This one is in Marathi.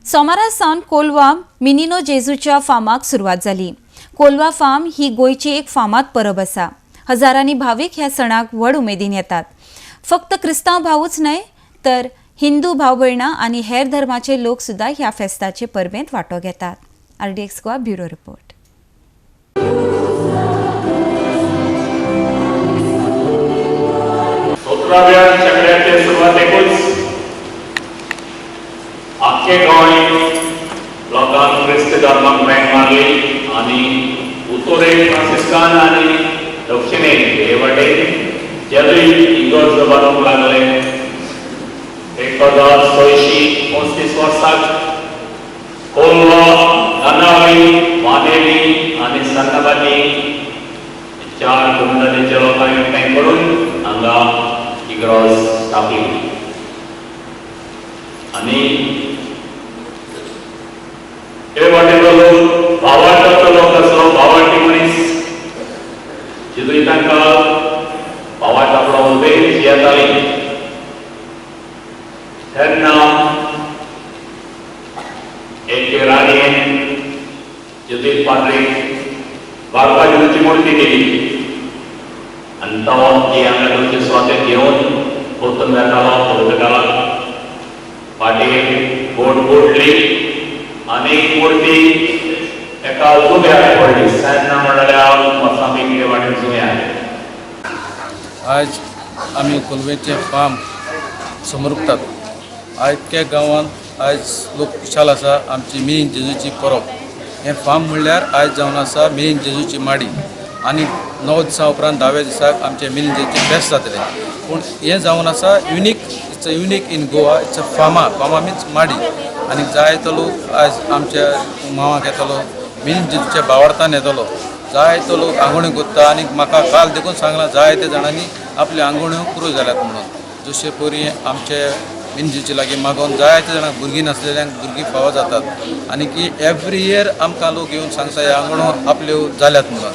सोमारा सावन कोलवा मिनिनो जेजूच्या फार्माक सुरवात जाली। कोलवा फार्म ही गोयची एक फामाद परब आसा। हजारांनी भाविक ह्या सणाक व्हड उमेदीन येतात। फक्त क्रिस्तांव भावूच न्हय तर हिंदू भाव भयणां आनी हेर धर्माचे लोक सुद्धा ह्या फेस्ताचे परबेंत वांटो घेतात। RDX Goa bureau report. सतराव्या शेंकड्याचे सुरवातेकूच आख्खे गोंय लोकांक क्रिस्त धर्माक मेळ मारली आनी उत्तरेक फ्रांसिस्कान आनी दक्षिणेक हे वटेन जेजुईट इगर्ज बांदूंक लागले। 1635 वर्साक कोलवा, नानावळी, मानेली आनी सन्नबाती चार कम्युनिटीच्या लोकांनी एकठांय करून हांगा इगर्ज स्थापली आनी हे वाटेलो लोक भावार्थाचो लोक आसलो, भावार्थी मनीस जेजुई तांकां भावार्थ आपलो उमेद येताली तेन्ना एक राणीन जेजुई पाद्रीक बाळका जेजूची मूर्ती दिली आनी तो ती हांगा स्वातेक घेवन परतून येतालो पुर्तगालाक फाटीर बोट बोडली आनी मूर्ती एका जुंव्यार पडली। तेन्ना म्हणल्यार मोसांबीक वाटेन जुंव्यार आज आमी कोलवेचे फार्म समरुपतात। आयच्या गांवांत आज लोक खुशाल आसा। आमची मेन जेजूची परब हें फार्म म्हणल्यार आयज जावन आसा मेन जेजूची माडी आनी 9 दिसां उपरांत 10व्या दिसाक आमचे मेन जेजूचे फेस्त जातले। पूण हें जावन आसा it's a unique in Goa. It's a pharma means माडी आनी जायतो लोक आज आमच्या मावाक येतलो, मेन जेजूच्या भावार्थान येतलो। जायतो लोक आंगवण्यो करता आनी म्हाका काल देखून सांगलां जायत्या जाणांनी आपल्यो आंगवण्यो पुरो जाल्यात म्हणून। जशे परी आमचे मेन जेजूचे लागीं मागोवन जायत्या जाणांक भुरगीं नासलेल्यांक भुरगीं फावो जातात आनी की एवरी इयर आमकां लोक येवन सांगता ह्या आंगवण्यो आपल्यो जाल्यात म्हणून।